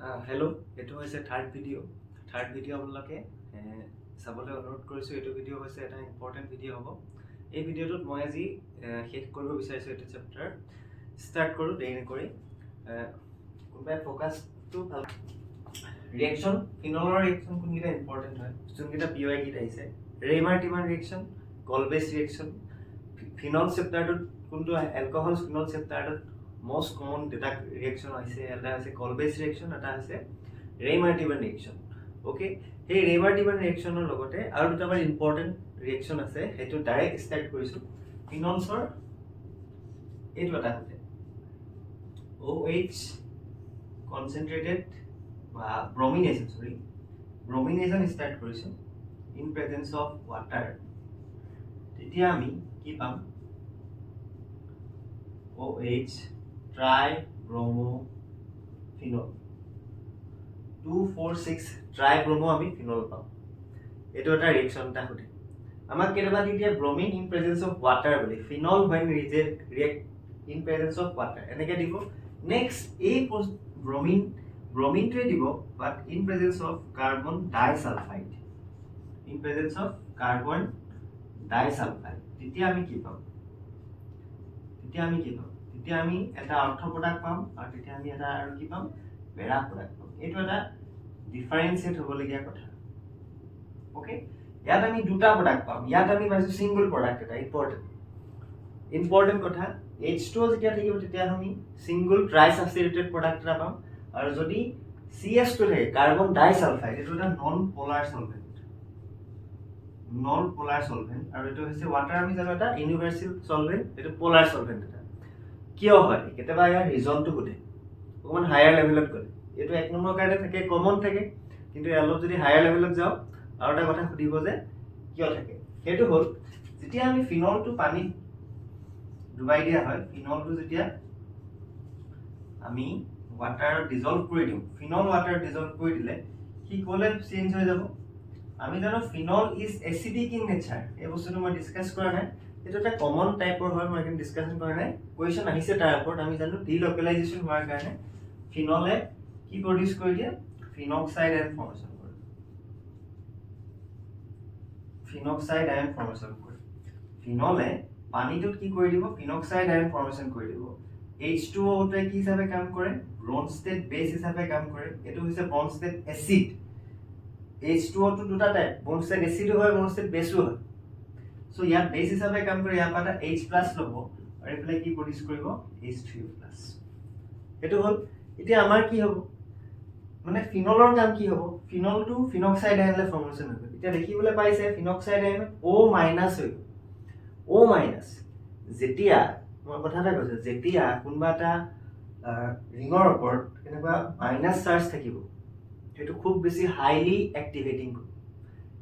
Hello' এইটো হৈছে third video' আপোনালোকে চাবলৈ অনুৰোধ কৰিছোঁ। এইটো ভিডিঅ' হৈছে এটা ইম্পৰ্টেণ্ট ভিডিঅ' হ'ব। এই ভিডিঅ'টোত মই আজি শেষ কৰিব বিচাৰিছোঁ এইটো চেপ্টাৰ। ষ্টাৰ্ট কৰোঁ দেৰি নকৰি। কোনোবাই ফ'কাছটো ভাল। ৰিয়েকশ্যন, ফিনলৰ ৰিয়েকশ্যন কোনকেইটা ইম্পৰ্টেণ্ট হয়, যোনকেইটা POI গীত আহিছে। ৰেইমাৰ-টিমাৰ ৰিয়েকশ্যন, গলবেজ ৰিয়েকশ্যন। ফিনল চেপ্টাৰটোত কোনটো এলকহল ফিনল চেপ্টাৰটোত most common দুটা ৰিয়েকশ্যন হৈছে, এটা হৈছে কলবেজ ৰিয়েকশ্যন, এটা হৈছে ৰেইমাৰ-টিমাৰ ৰিয়েকশ্যন। অ'কে, সেই ৰেইমাৰ-টিমাৰ ৰিয়েকশ্যনৰ লগতে আৰু দুটামান ইম্পৰ্টেণ্ট ৰিয়েকশ্যন আছে, সেইটো ডাইৰেক্ট ষ্টাৰ্ট কৰিছোঁ। ফিনলছৰ এইটো এটা হৈছে OH কনচেনট্ৰেটেড বা ব্ৰমিনেশ্যন ষ্টাৰ্ট কৰিছোঁ ইন প্ৰেজেঞ্চ অফ ৱাটাৰ। তেতিয়া আমি কি পাম? OH ট্ৰাইব্ৰমোফিনল 2,4,6 ট্ৰাইব্ৰমো আমি ফিনল পাম। এইটো এটা ৰিয়েকশ্যন এটা সুধে আমাক কেতিয়াবা তেতিয়া ব্ৰমিন ইন প্ৰেজেঞ্চ অফ ৱাটাৰ বুলি, phenol when react in presence of water এনেকে দিব। নেক্সট এই ব্ৰমিনটোৱে দিব but in presence of carbon disulphide, তেতিয়া আমি কি পাম? তেতিয়া আমি এটা অৰ্থ প্ৰডাক্ট পাম, আৰু তেতিয়া আমি এটা আৰু কি পাম? পেৰা প্ৰডাক্ট পাম। এইটো এটা ডিফাৰেন্সিয়েট হ'বলগীয়া কথা। ওকে, ইয়াত আমি দুটা প্ৰডাক্ট পাম। ইয়াত আমি পাইছোঁ ছিংগল প্ৰডাক্ট এটা। ইম্পৰ্টেণ্ট কথা, H2O যেতিয়া থাকিব তেতিয়া আমি ছিংগল ট্ৰাইসাবষ্টিটিউটেড প্ৰডাক্ট এটা পাম, আৰু যদি CH2 থাকে কাৰ্বন ডাইসালফাইড, এইটো এটা নন পোলাৰ সলভেন্ট, আৰু এইটো হৈছে ৱাটাৰ। আমি জানো এটা ইউনিভাৰ্চেল সলভেন্ট, এইটো পোলাৰ সলভেন্ট এটা। কিয় হয়? কেতিয়াবা ইয়াৰ ৰিজনটো সোধে অকণমান হায়াৰ লেভেলত গ'লে। এইটো 1 নম্বৰ কাৰণে থাকে, কমন থাকে, কিন্তু অলপ যদি হায়াৰ লেভেলত যাওঁ আৰু এটা কথা সুধিব যে কিয় থাকে। সেইটো হ'ল যেতিয়া আমি ফিনলটো পানীত ডুবাই দিয়া হয়, ফিনলটো যেতিয়া আমি ৱাটাৰত ডিজলভ কৰি দিওঁ, ফিনল ৱাটাৰত ডিজলভ কৰি দিলে সি ক'লে চেঞ্জ হৈ যাব? আমি জানো phenol is acidic in nature. এই বস্তুটো মই ডিছকাছ কৰা নাই, এইটো এটা কমন টাইপৰ হয়, মই এইখিনি ডিছকাছন কৰা নাই। কুৱেশ্যন আহিছে তাৰ ওপৰত। আমি জানো ডিলকেলাইজেশ্যন হোৱাৰ কাৰণে ফিনলে কি প্ৰডিউচ কৰি দিয়ে? ফিনক্সাইড আয়ন ফৰ্মেশ্যন কৰে। ফিনলে পানীটোত কি কৰি দিব? ফিনক্সাইড আয়ন ফৰ্মেশ্যন কৰি দিব। H2O টোৱে কি হিচাপে কাম কৰে? ব্ৰনষ্টেড বেছ হিচাপে কাম কৰে। এইটো হৈছে ব্ৰনষ্টেড এচিড। H2O টো দুটা টাইপ, ব্ৰনষ্টেড এচিডো হয়, ব্ৰনষ্টেড বেছো হয়। সো ইয়াত বেছ হিচাপে কাম কৰে, ইয়াৰ পৰা এটা H+ ল'ব, আৰু এইফালে কি প্ৰডিউচ কৰিব? H3O+। এইটো হ'ল। এতিয়া আমাৰ কি হ'ব? মানে ফিনলৰ কাম কি হ'ব? ফিনলটো ফিনক্সাইড আয়নলে ফৰ্মেশ্যন হৈ গ'ল। এতিয়া দেখিবলৈ পাইছে ফিনক্সাইড আয়ন O- হৈ গ'ল। O- যেতিয়া মই কথা এটা কৈছোঁ, যেতিয়া কোনোবা এটা ৰিঙৰ ওপৰত এনেকুৱা মাইনাছ চাৰ্জ থাকিব, সেইটো খুব বেছি হাইলি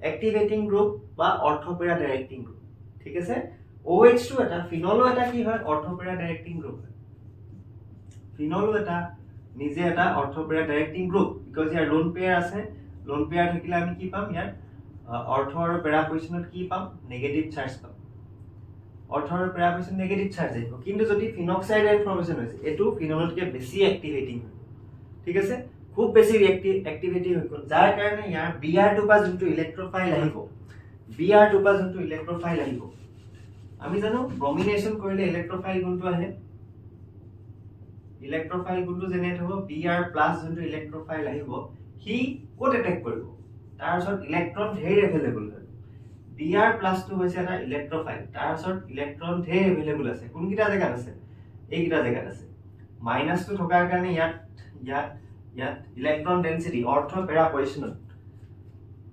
এক্টিভেটিং গ্ৰুপ বা অৰ্থপেৰা ডাইৰেক্টিং গ্ৰুপ। ঠিক আছে, OH টো এটা, ফিনলো এটা কি হয়? অৰ্থপেৰা ডাইৰেক্টিং গ্ৰুপ হয়। ফিনলো এটা নিজে এটা অৰ্থপেৰা ডাইৰেক্টিং গ্ৰুপ, বিকজ ইয়াৰ লোন পেয়াৰ আছে। লোন পেয়াৰ থাকিলে আমি কি পাম? ইয়াৰ অৰ্থ আৰু পেৰা পজিশ্যনত কি পাম? নেগেটিভ চাৰ্জ পাম। অৰ্থ আৰু পেৰা পজিশ্যন নেগেটিভ চাৰ্জ আহিব। কিন্তু যদি ফিনক্সাইড আয়ন ফৰ্মেশ্যন হৈছে, এইটো ফিনলতকৈ বেছি এক্টিভেটিং হয়। ঠিক আছে, খুব বেছি এক্টিভিটি হৈ গ'ল, যাৰ কাৰণে ইয়াৰ Br2 পৰা যোনটো ইলেক্ট্ৰফাইল আহিব, আমি জানো ব্ৰমিনেশ্যন কৰিলে ইলেক্ট্ৰফাইল কোনটো আহে? ইলেক্ট্ৰফাইল কোনটো জেনেৰেট হ'ব? Br+ যোনটো ইলেক্ট্ৰফাইল আহিব, সি ক'ত এটেক কৰিব? তাৰ ওচৰত ইলেক্ট্ৰন ধেৰ এভেইলেবল হয়। Br+ টো হৈছে এটা ইলেক্ট্ৰফাইল, তাৰ ওচৰত ইলেক্ট্ৰন ধেৰ এভেইলেবল আছে। কোনকেইটা জেগাত আছে? এইকেইটা জেগাত আছে। মাইনাছটো থকাৰ কাৰণে ইয়াত ইলেক্ট্ৰন ডেনচিটি অৰ্থ পেৰা পজিশ্যনত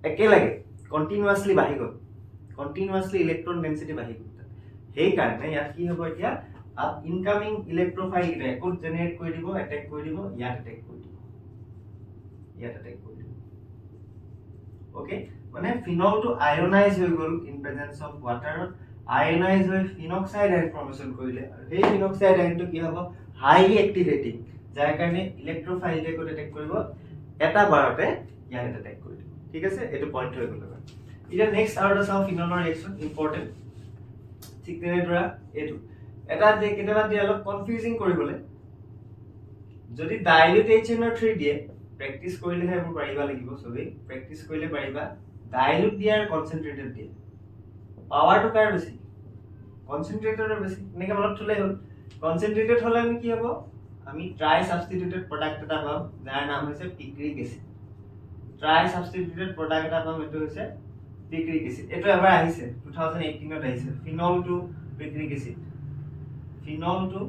একেলগে কণ্টিনিউৱাছলি বাঢ়ি গ'ল, ইলেক্ট্ৰন ডেনচিটি বাঢ়ি গ'ল। সেইকাৰণে ইয়াত কি হ'ব? এতিয়া ইনকামিং ইলেক্ট্ৰফাইল কেইটা ক'ত জেনেৰেট কৰি দিব? এটেক কৰি দিব, ইয়াত এটেক কৰি দিব। ওকে, মানে ফিনলটো আয়নাইজ হৈ গ'ল ইন প্ৰেজেন্স অফ ৱাটাৰত, আয়নাইজ হৈ ফিনক্সাইড আয়ন ফৰ্মেশ্যন কৰিলে, আৰু সেই ফিনক্সাইড আয়নটো কি হ'ব? হাইলি এক্টিভেটিং, যাৰ কাৰণে ইলেক্ট্ৰফাইলটোৱে ক'ত এটেক কৰিব? এটা বাৰতে ইয়াত এটেক কৰি দিব। ঠিক আছে, এইটো পইণ্ট হৈ গ'ল। এতিয়া নেক্সট আৰু এটা চাওঁ ফিনলৰ ৰিয়েকশ্যন, ইম্পৰ্টেণ্ট। ঠিক তেনেদৰে এইটো এটা যে কেতিয়াবা দিয়ে অলপ কনফিউজিং কৰিবলৈ, যদি ডাইলিউট HNO3 দিয়ে প্ৰেক্টিস কৰিলেহে এইবোৰ পাৰিবা লাগিব সবেই প্ৰেক্টিস কৰিলে পাৰিবা ডাইলুট দিয়া আৰু কনসেন্ট্ৰেটেড দিয়া পাৱাৰটো কাৰ বেছি কনসেন্ট্ৰেটেডৰ বেছি এনেকৈ মনত থলে হ'ল কনসেন্ট্ৰেটেড হলে আমি কি হ'ব আমি ট্ৰাই সাবস্টিটিউটেড প্ৰডাক্ট এটা পাম যাৰ নাম হৈছে পিক্ৰিক এসিড ট্ৰাই সাবস্টিটিউটেড প্ৰডাক্ট এটা পাম এটো হৈছে পিক্ৰিক এসিড এটো এবাৰ আহিছে 2018 ত আহিছে phenol to picric acid phenol to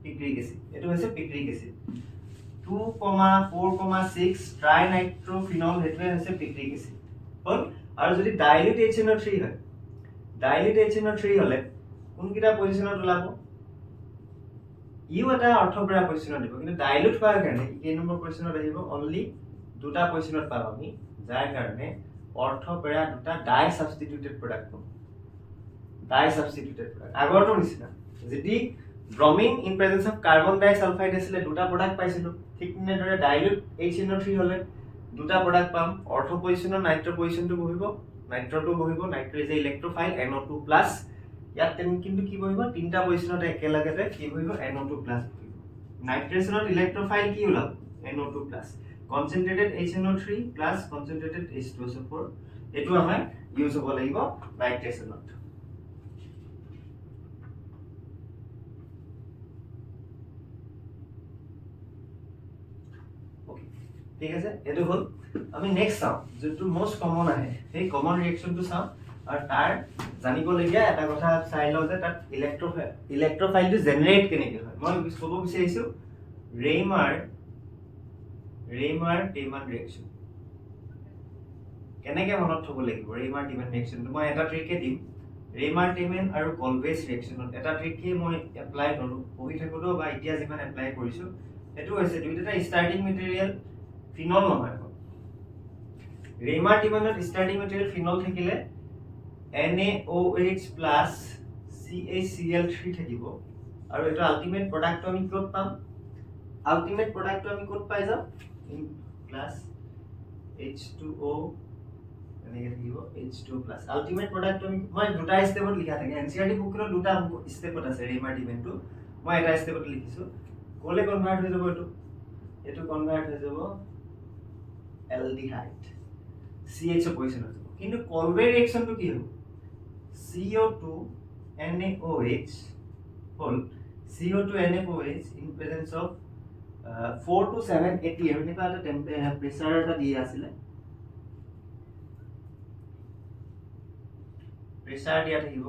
picric acid এটো হৈছে পিক্ৰিক এসিড 2,4,6 ট্ৰাই নাইট্ৰোফিনল হেতুৱে হৈছে পিক্ৰিক এসিড হল আৰু যদি ডাইলিউট HNO3 হয় ডাইলিউট HNO3 হলে কোনকিটা পজিশনত ওলাব ইউ এটা অৰ্থপেৰা পজিশনত দিব কিন্তু ডাইলুট হোৱাৰ কাৰণে এই নম্বৰ পজিশনত আহিব অনলি দুটা পজিশনত পাব আমি যাৰ কাৰণে অৰ্থপেৰা দুটা ডাই সাবস্টিটিউটেড প্ৰডাক্ট পাব ডাই সাবস্টিটিউটেড প্ৰডাক্ট আগৰটো নিচিনা যদি ব্ৰমিন in presence of carbon disulphide আছিল দুটা প্ৰডাক্ট পাইছিল ঠিক তেনেদৰে ডাইলুট HNO3 হলে দুটা প্ৰডাক্ট পাম অৰ্থ পজিশনত নাইট্ৰ পজিশনটো বহিব নাইট্ৰটো বহিব নাইট্ৰ ইজ ইলেক্ট্ৰোফাইল NO2+ ইয়াত কিন্তু কি বহিব তিনটা পজিশনত একেলগে কি বহিব NO2+ বহিব নাইট্ৰেছনত ইলেক্ট্ৰোফাইল কি ওলাব NO2+ কনসেন্ট্ৰেটেড HNO3 প্লাস কনসেন্ট্ৰেটেড H2SO4 এটো আমাৰ ইউজ হ'ব লাগিব নাইট্ৰেছনত ওকে ঠিক আছে এটো হল আমি নেক্সট চাও যেটো মোস্ট কমন আহে এই কমন ৰিঅ্যাকশনটো চাও আৰু তাৰ জানিবলগীয়া এটা কথা চাই লও যে তাত ইলেক্ট্ৰোফাইলটো জেনাৰেট কেনেকৈ হয় মই ক'ব বিচাৰিছো ৰেইমাৰ-টেইমান ৰিঅ্যাকশন কেনেকৈ মনত থব লাগিব ৰেইমাৰ-টেইমান ৰিঅ্যাকশনটো মই এটা ট্ৰিকে দিম ৰেইমাৰ-টেইমান আৰু কলৱেজ ৰিঅ্যাকশনত এটা ট্ৰিকে মই এপ্লাই কৰো পঢ়ি থাকোতো বা এতিয়া যিমান এপ্লাই কৰিছো এটো হৈছে দুইটা ষ্টাৰ্টিং মেটেৰিয়েল ফিনল নহয় ৰেইমাৰ-টেইমানত ষ্টাৰ্টিং মেটেৰিয়েল ফিনল থাকিলে NaOH plus CaCl3 থাকিব আৰু এটা আল্টিমেট প্ৰডাক্ট আমি ক'ত পাম আল্টিমেট প্ৰডাক্ট আমি ক'ত পাই যাম প্লাস H2O এনেকৈ থাকিব H2 প্লাস আল্টিমেট প্ৰডাক্ট আমি মই দুটা স্টেপত লিখা থাকে এনসিআৰটি বুকত দুটা স্টেপত আছে ৰেইমাৰ-টেইমানটো মই এটা স্টেপত লিখিছো কোলে কনভাৰ্ট হৈ যাব এটো কনভাৰ্ট হৈ যাব এলডিহাইড CHO পজিশন হৈ যাব কিন্তু কলৱে ৰিঅ্যাকশনটো কি হ'ব CO2 NaOH whole CO2 NaOH in presence of 4 to 7 atm এনেকা এটা প্ৰেসাৰ এটা দিয়া আছিল প্ৰেসাৰ দিয়া থাকিব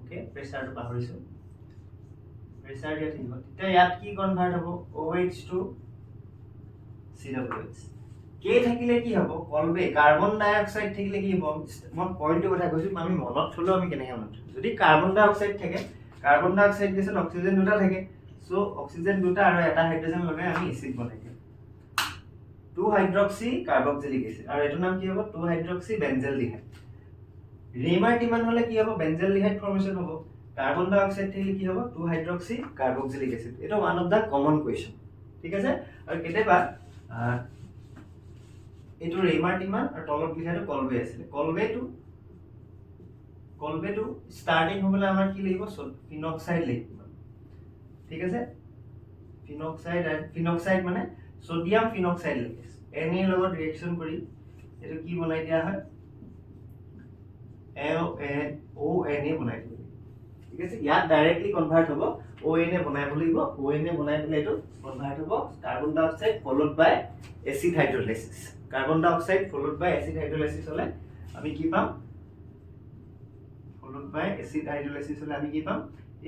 ওকে প্ৰেসাৰটো পাহৰিছো প্ৰেসাৰ দিয়া থাকিব তেতিয়া ইয়াত কি কনভাৰ্ট হ'ব OH to COH কে থাকিলে কি হ'ব কলবে কাৰ্বন ডাই অক্সাইড থাকিলে কি হ'ব মই পইণ্টটো কথা কৈছো আমি মনত থলো আমি কেনেকৈ মনত যদি কাৰ্বন ডাই অক্সাইড থাকে কাৰ্বন ডাই অক্সাইড গেছত অক্সিজেন দুটা থাকে সো অক্সিজেন দুটা আৰু এটা হাইড্ৰোজেন লগাই আমি এসিড বনাই দিম 2 হাইড্ৰক্সি কাৰ্বক্সিলিক এসিড আৰু এটো নাম কি হ'ব 2 হাইড্ৰক্সি বেনজেলডিহাইড ৰেইমাৰ-টেইমান হলে কি হ'ব বেনজেলডিহাইড ফৰ্মেশন হ'ব কাৰ্বন ডাই অক্সাইড থাকিলে কি হ'ব 2 হাইড্ৰক্সি কাৰ্বক্সিলিক এসিড এটা one of the common question ঠিক আছে আৰু কেতিয়াবা এটো ৰেইমাৰ-টেইমান আৰু তলত লিখাটো কলৱে আছিল কলৱেটো ষ্টাৰ্টিং হ'বলে আমাৰ কি লাগিব ফিনক্সাইড লাগিব ঠিক আছে ফিনক্সাইড মানে সোডিয়াম ফিনক্সাইড লাগে Na লগত ৰিঅ্যাকশন কৰি এটো কি বনাই দিয়া হয় ONA বনাই দিব ঠিক আছে ইয়াত ডাইৰেক্টলি কনভাৰ্ট হ'ব ONA বনাইব লাগিব ONA বনাই দিলে এটো কনভাৰ্ট হ'ব কাৰ্বন ডাই অক্সাইড ফলোড বাই এসিড হাইড্ৰোলাইসিস কাৰ্বন ডাই অক্সাইড ফলোড বাই এসিড হাইড্ৰোলাইসিস হলে আমি কি পাম ফলোড বাই এসিড হাইড্ৰোলাইসিস হলে আমি কি পাম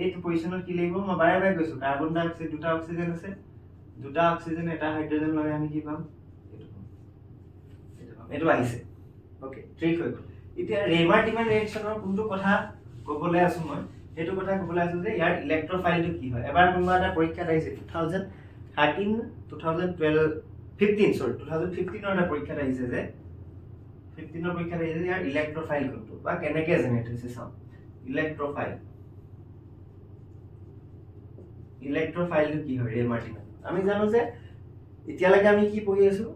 এইটো পজিশনত কি লাগিব মই বাৰে বাৰে কৈছো কাৰ্বন ডাই অক্সাইড দুটা অক্সিজেন আছে দুটা অক্সিজেন এটা হাইড্ৰোজেন লগাই আমি কি পাম এটো আহিছে ওকে ট্ৰিক হৈ গ'ল এতিয়া ৰেইমাৰ-টেইমান ৰিঅ্যাকশনৰ কোনটো কথা ক'বলৈ আছো মই এটো কথা ক'বলৈ আছো যে ইয়াৰ ইলেক্ট্ৰোফাইলটো কি হয় এবাৰ কোনবা এটা পৰীক্ষাত আহিছে 2015 এটা পৰীক্ষাত আহিছে যে 15 ৰ পৰীক্ষাত আহিছে ইয়াৰ ইলেক্ট্ৰোফাইল কোনটো বা কেনেকৈ জেনেৰেট হৈছে চাও ইলেক্ট্ৰোফাইলটো কি হয় ৰেইমাৰ-টেইমান আমি জানো যে এতিয়ালৈকে আমি কি পঢ়ি আছো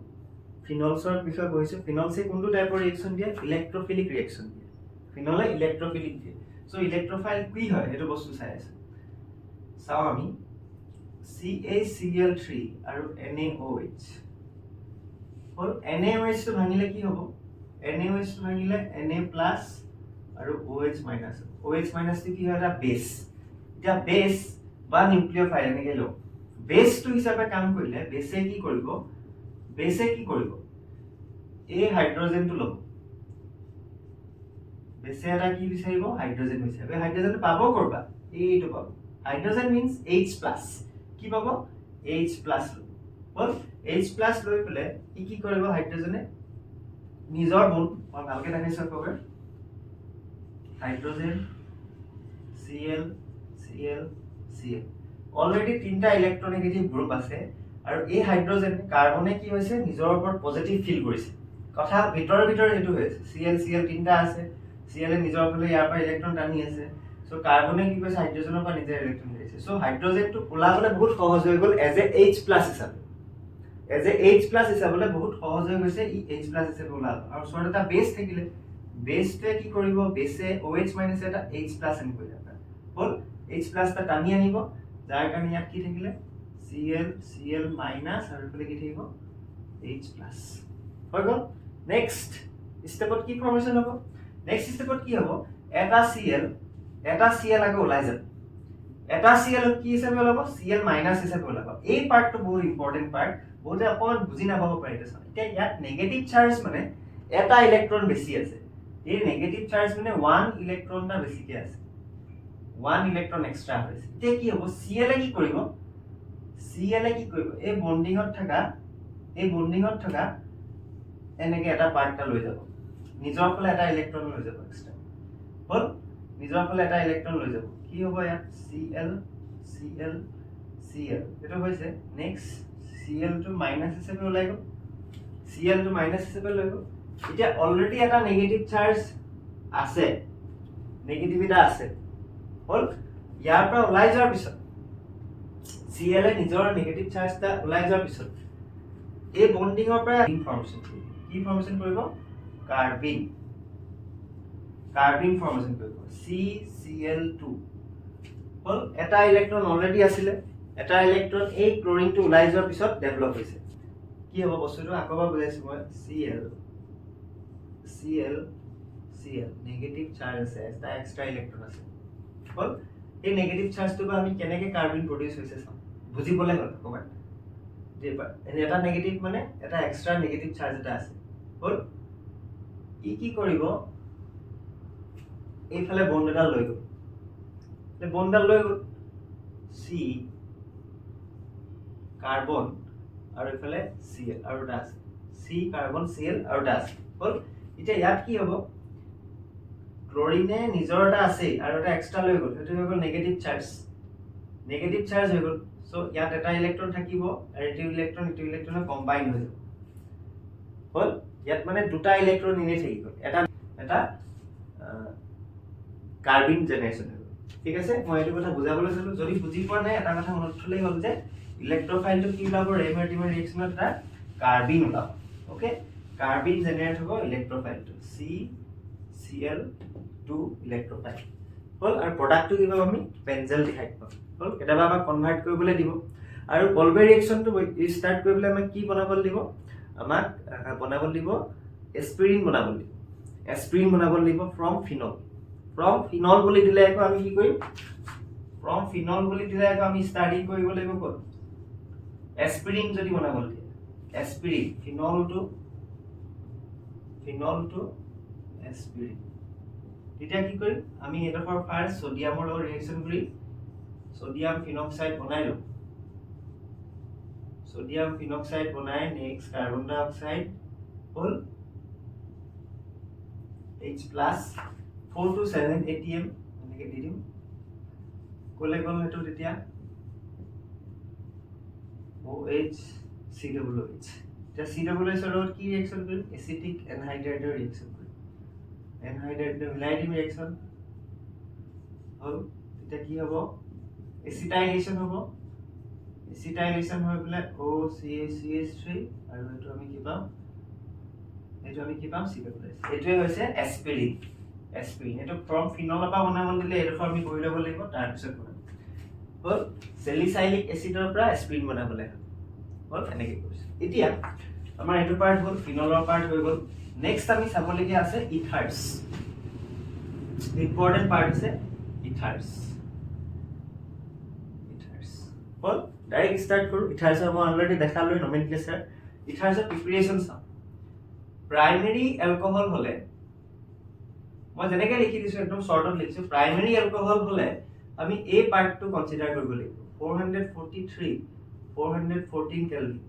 ফিনলছৰ বিষয়ে পঢ়িছো ফিনলছে কোনটো টাইপৰ ৰিঅ্যাকশন দিয়ে ইলেক্ট্ৰোফিলিক ৰিঅ্যাকশন দিয়ে ফিনলে ইলেক্ট্ৰোফিলিক দিয়ে সো ইলেক্ট্ৰোফাইল কি হয় এটো বস্তু চাই আছে চাও আমি CaCl3 আৰু NaOH হল NaOH টো ভাঙিলে কি হ'ব NaOH টো ভাঙিলে Na প্লাস আৰু OH মাইনাস OH মাইনাস টো কি হয় এটা বেস এতিয়া বেস বা নিউক্লিওফাইল এনেকে লও বেস টো হিচাপে কাম কৰিলে বেসে কি কৰিব এই হাইড্ৰোজেন টো লব বেসে এটা কি বিচাৰিব হাইড্ৰোজেন বিচাৰিব হাইড্ৰোজেন পাব কৰবা এইটো পাব হাইড্ৰোজেন মিন্স H+ কি পাব H+ হল H+ লৈ পেলে কি কৰিব হাইড্ৰোজেনে নিজৰ বন্ড মই ভালকে দেখাইছো কবে hydrogen Cl Cl Cl already তিনটা ইলেক্ট্ৰোনেগেটিভ গ্ৰুপ আছে আৰু এই হাইড্ৰোজেন কাৰ্বনে কি হৈছে নিজৰ ওপৰত পজিটিভ ফিল কৰিছে কথা ভিতৰৰ হেতু হৈছে Cl Cl তিনটা আছে Cl এ নিজৰ ফালে ইয়াৰ পৰা ইলেক্ট্ৰন টানি আছে সো কাৰ্বনে কি কৈছে হাইড্ৰোজেনৰ পৰা নিজৰ ইলেক্ট্ৰন লৈছে সো হাইড্ৰোজেনটো ওলাবলৈ বহুত সহজ হৈ গল এজ এ H+ হিচাপে হিচাপে বহুত সহজ হৈ গৈছে ই H+ হিচাপে ওলাব আৰু ওচৰত এটা বেস থাকিলে বেসটোৱে কি কৰিব বেসে OH মাইনাস এটা H+ এন কৰি যাব হল H+ টা টানি আনিব যাৰ কাৰণে ইয়াত কি থাকিলে Cl মাইনাস আৰু এফালে কি থাকিব H+ হৈ গল নেক্সট স্টেপত কি ফৰ্মেশন হ'ব নেক্সট স্টেপত কি হ'ব এটা Cl আগে ওলাই যাব এটা Cl কি হিচাপে ওলাব Cl মাইনাস হিচাপে ওলাব এই পাৰ্টটো বহুত ইম্পৰ্টেন্ট পাৰ্ট বহুতে অকমান বুজি নাপাব পাৰে এতিয়া ইয়াত নেগেটিভ চাৰ্জ মানে এটা ইলেক্ট্ৰন বেছি আছে এই নেগেটিভ চাৰ্জ মানে 1 ইলেক্ট্ৰনটা বেছিকে আছে 1 ইলেক্ট্ৰন এক্সট্ৰা হৈছে এতিয়া কি হ'ব Cl এ কি কৰিব এই বন্ডিঙত থকা এনেকে এটা পাৰ্টটা লৈ যাব নিজৰ ফালে এটা ইলেক্ট্ৰন লৈ যাব এক্সট্ৰা হল নিজৰ ফালে এটা ইলেক্ট্ৰন লৈ যাব কি হ'ব ইয়াত Cl এটো হৈছে নেক্সট Cl টো মাইনাস হিচাপে ওলাই গ'ল Cl টো মাইনাস হিচাপে লৈ গ'ল এতিয়া অলৰেডি এটা নেগেটিভ চাৰ্জ আছে নেগেটিভিটা আছে হল ইয়াৰ পৰা ওলাই যোৱাৰ পিছত Cl এ নিজৰ নেগেটিভ চাৰ্জটা ওলাই যোৱাৰ পিছত এই বন্ডিঙৰ পৰা ইনফৰমেশন কি ফৰ্মেশন কৰিব কাৰ্বিন ফৰ্মেশন কৰিব CCl2 হল এটা ইলেক্ট্ৰন অলৰেডি আছিল এটা ইলেক্ট্ৰন এই ক্লোৰিনটো ওলাই যোৱাৰ পিছত ডেভেলপ হৈছে কি হ'ব বস্তুটো আকবা বুজাইছো মই Cl নেগেটিভ চাৰ্জ আছে এটা এক্সট্ৰা ইলেক্ট্ৰন আছে হল এই নেগেটিভ চাৰ্জটো আমি কেনেকে কাৰ্বিন প্ৰডিউস হৈছে চাম বুজিবলে হল কমেন্ট যেবা এটা নেগেটিভ মানে এটা এক্সট্ৰা নেগেটিভ চাৰ্জ এটা আছে হল কি কৰিব এইফালে বন্ড এটা লৈ গ'ল C কাৰ্বন আৰু এইফালে Cl আৰু এটা আছে C কাৰ্বন Cl আৰু এটা আছে হল এতিয়া ইয়াত কি হ'ব ক্লোৰিনে নিজৰ এটা আছে আৰু এটা এক্সট্ৰা লৈ গ'ল এটো হৈ গ'ল নেগেটিভ চাৰ্জ হৈ গ'ল সো ইয়াত এটা ইলেক্ট্ৰন থাকিব আৰু এটো ইলেক্ট্ৰন কম্বাইন হৈ যাব হল ইয়াত মানে দুটা ইলেক্ট্ৰন ইনে থাকি গ'ল এটা কাৰ্বিন জেনাৰেশন হৈ গ'ল ঠিক আছে মই এইটো কথা বুজাবলৈ চালো যদি বুজি পোৱা নাই এটা কথা মনত থলেই হ'ল যে ইলেক্ট্ৰোফাইলটো কি ওলাব ৰেমাৰ্টিমাৰ ৰিঅ্যাকশনত এটা কাৰ্বিন ওলাব ওকে কাৰ্বিন জেনাৰেট হ'ব ইলেক্ট্ৰোফাইলটো CCl2 ইলেক্ট্ৰোফাইল হল আৰু প্ৰডাক্টটো কি পাম আমি বেনজেলডিহাইড পাম হল কেতিয়াবা আমাক কনভাৰ্ট কৰিবলৈ দিব আৰু কলবে ৰিঅ্যাকশনটো ষ্টাৰ্ট কৰিবলৈ আমাক কি বনাবলৈ দিব আমাক বনাবলৈ দিব এস্পিৰিন বনাবলৈ দিব ফ্ৰম ফিনল বুলি দিলে আকৌ আমি কি কৰিম আমি ষ্টাডি কৰিব লাগিব ক'ত এস্পিৰিন যদি বনাবলৈ দিয়ে এস্পিৰিন ফিনল টু এস্পিৰিন তেতিয়া কি কৰিম আমি এডোখৰ ফাৰ্স্ট সোডিয়ামৰ লগত ৰিঅ্যাকশন কৰি সোডিয়াম ফিনক্সাইড বনাই নেক্সট কাৰ্বন ডাই অক্সাইড হল H+ 4 to 7 ATM এনেকে দি দিম কোলে গল হেতু তেতিয়া OH COOH এটা COOH এর লগত কি রিঅ্যাকশন কৰিম এসিটিক এনহাইড্ৰাইডৰ ৰিঅ্যাকশন কৰিম এনহাইড্ৰাইডৰ মিলাইডিম ৰিঅ্যাকশন হল এটা কি হ'ব এসিটাইলেশন হৈ পেলে OCH3 আৰু এটো আমি কি পাম COOH এটোৱে হৈছে এস্পিৰিন এটো ফ্ৰম ফিনলৰ পৰা বনাবলৈ দিলে এটো আমি কৰি ল'ব লাগিব তাৰ পিছত বনাম হল সেলিসাইলিক এসিডৰ পৰা এস্পিৰিন বনাবলৈ হল এনেকৈ কৰিছো এতিয়া আমাৰ এইটো পাৰ্ট হ'ল ফিনলৰ পাৰ্ট হৈ গ'ল নেক্সট আমি চাবলগীয়া আছে ইথাৰ্ছ ইম্পৰ্টেন্ট পাৰ্ট আছে ইথাৰ্ছ হ'ল ডাইৰেক্ট স্টাৰ্ট কৰো ইথাৰ্ছৰ মই অলৰেডি দেখালো নমেনক্লেচাৰ ইথাৰ্ছৰ প্ৰিপাৰেচন চাওঁ প্ৰাইমেৰী এলকহল হলে মই যেনেকৈ লিখি দিছো একদম শৰ্টত লিখিছো প্ৰাইমেৰী এলকহল হলে আমি এই পাৰ্টটো কনসিডাৰ কৰিব লাগিব 414 কেলভিন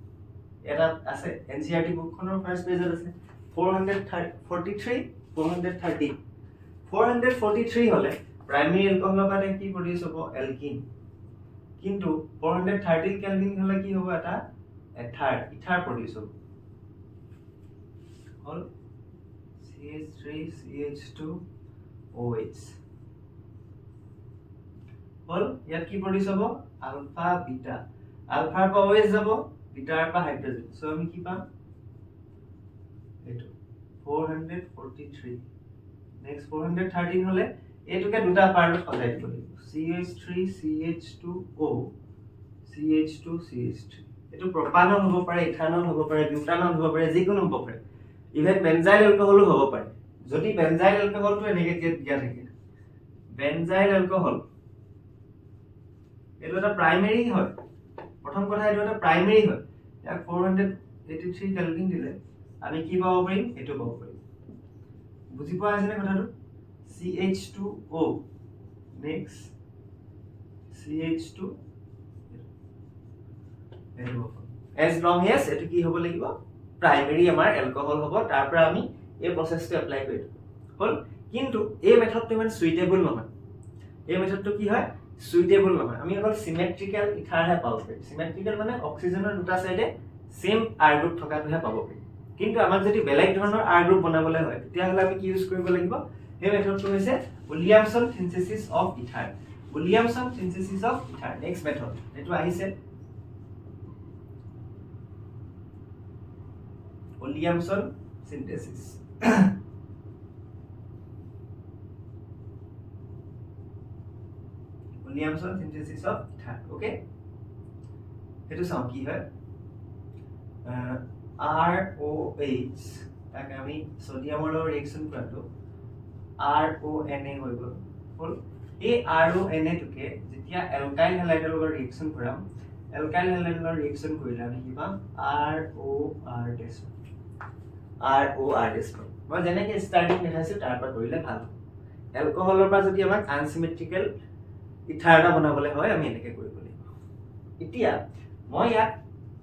এটা আছে এনসিআৰটি বুকখনৰ ফাৰ্স্ট পেজত আছে 443 হলে প্ৰাইমেৰী এলকহলৰ কাৰণে কি প্ৰডিউস হ'ব এলকিন কিন্তু 413 কেলভিন হলে কি হ'ব এটা ইথাৰ প্ৰডিউস হ'ব হল CH3 CH2 OH হল ইয়াত কি প্ৰডিউস হ'ব আলফা বিটা আলফাৰ পৰা OH যাব বিটাৰ পৰা হাইড্ৰোজেন সো আমি কি পাম এটো 443 নেক্সট 413 হলে এটুকে দুটা পাৰ্টত সজাই দিব লাগিব CH3 CH2O CH2 CH3 এটো প্ৰপানল হ'ব পাৰে ইথানল হ'ব পাৰে বিউটানল হ'ব পাৰে যিকোনো হ'ব পাৰে ইভেন বেনজাইল এলকহলো হ'ব পাৰে যদি বেনজাইল এলকহলটো এনেকে দিয়া থাকে বেনজাইল এলকহল এটো এটা প্ৰাইমেৰী হয় প্ৰথম কথা এটো এটা প্ৰাইমেৰী হয় ইয়াক 483 কেলভিন দিলে আমি কি পাব পাৰিম এটো পাব পাৰিম বুজি পোৱা আছে নে কথাটো CH2O next CH2 as long as এটো কি হ'ব লাগিব প্ৰাইমেৰী আমাৰ এলকহল হ'ব তাৰ পৰা আমি এই প্ৰসেসটো এপ্লাই কৰিম হল কিন্তু এই মেথডটো ইমান সুইটেবল নহয় এই মেথডটো কি হয় সুইটেবল নহয় আমি অকল সিমেট্ৰিক্যাল ইথাৰ হে পাব পাৰিম সিমেট্ৰিক্যাল মানে অক্সিজেনৰ দুটা সাইডে সেম আৰ গ্ৰুপ থকাটোহে পাব পাৰিম কিন্তু আমাক যদি বেলেগ ধৰণৰ আৰ গ্ৰুপ বনাবলৈ হয় তেতিয়া হলে আমি কি ইউজ কৰিব লাগিব এই মেথডটো হৈছে Williamson synthesis of ether Williamson synthesis of ether next method এটো আহিছে Williamson synthesis Williamson synthesis of ether okay এটো চাও কি হয় ROH তাকে আমি সোডিয়ামৰ লগত ৰিঅ্যাকশন কৰাটো RONA হৈ গ'ল হল এই RONA টোকে যেতিয়া এলকাইল হ্যালাইডৰ লগত ৰিঅ্যাকশন কৰাম এলকাইল হ্যালাইডৰ লগত ৰিঅ্যাকশন কৰিলে আমি কি পাম ROR মই যেনেকৈ ষ্টাৰ্টিং দেখাইছো তাৰ পৰা কৰিলে ভাল এলকহলৰ পৰা যদি আমাক আনসিমেট্ৰিক্যাল ইথাৰ এটা বনাবলৈ হয় আমি এনেকৈ কৰিব লাগিব এতিয়া মই ইয়াত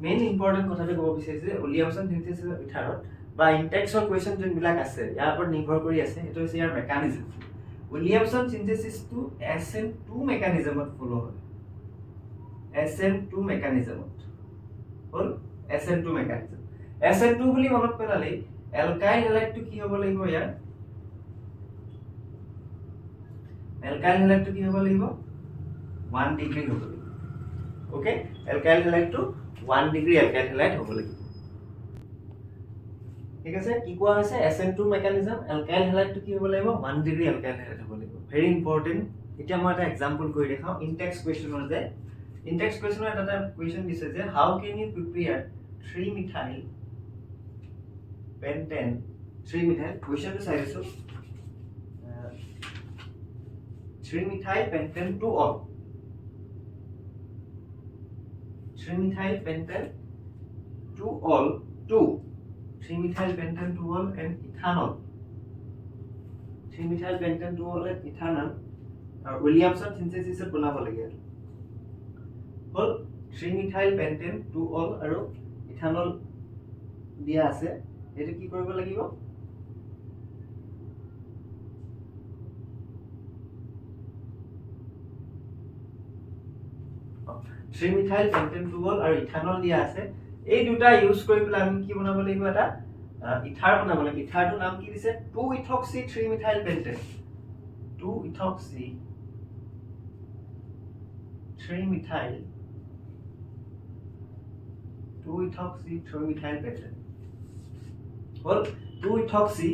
মেইন ইম্পৰ্টেন্ট কথাটো ক'ব বিচাৰিছো যে উইলিয়ামসন সিনথেসিস অফ ইথাৰত বা ইনটেক্সৰ কোৱেশ্চন যোনবিলাক আছে ইয়াৰ ওপৰত নিৰ্ভৰ কৰি আছে এটো হৈছে ইয়াৰ মেকানিজম উইলিয়ামসন সিনথেসিসটো SN2 মেকানিজমত ফলো হয় SN2 মেকানিজমত হল SN2 মেকানিজম SN2 বুলি মনত পেলালে এলকাইল হ্যালাইডটো কি হ'ব লাগিব ইয়াৰ এলকাইল হ্যালাইডটো কি হ'ব লাগিব 1 ডিগ্ৰী হ'ব লাগিব ওকে এলকাইল হ্যালাইডটো 1 ডিগ্ৰী এলকাইল হ্যালাইড হ'ব লাগিব ঠিক আছে কি কোৱা হৈছে SN2 মেকানিজম এলকাইল হ্যালাইডটো কি হ'ব লাগিব 1 ডিগ্ৰী এলকাইল হ্যালাইড হ'ব লাগিব ভেৰি ইম্পৰ্টেন্ট এতিয়া মই এটা এক্সাম্পল কৰি দেখাও ইনটেক্স কোৱেশ্চনৰ যে ইনটেক্স কোৱেশ্চনৰ এটা কোৱেশ্চন দিছে যে how can you prepare 3 methyl pentane 3 methyl কোৱেশ্চনটো চাই লৈছো 3 methyl pentane to all 3 methyl pentane to all 3 methyl pentane to all and ethanol 3 methyl pentane to all and ethanol Williamson synthesis এ বনাব লাগে হল 3 methyl pentane to all আৰু ethanol দিয়া আছে এটো কি কৰিব লাগিব 3 methyl pentane to all আৰু ইথানল দিয়া আছে এই দুটা ইউজ কৰি পেলাই আমি কি বনাব লাগিব এটা ইথাৰ বনাব লাগিব ইথাৰটো নাম কি দিছে 2 ethoxy 3 methyl pentane 2 ethoxy 3 methyl 2 ethoxy 3 methyl pentane হল 2 ethoxy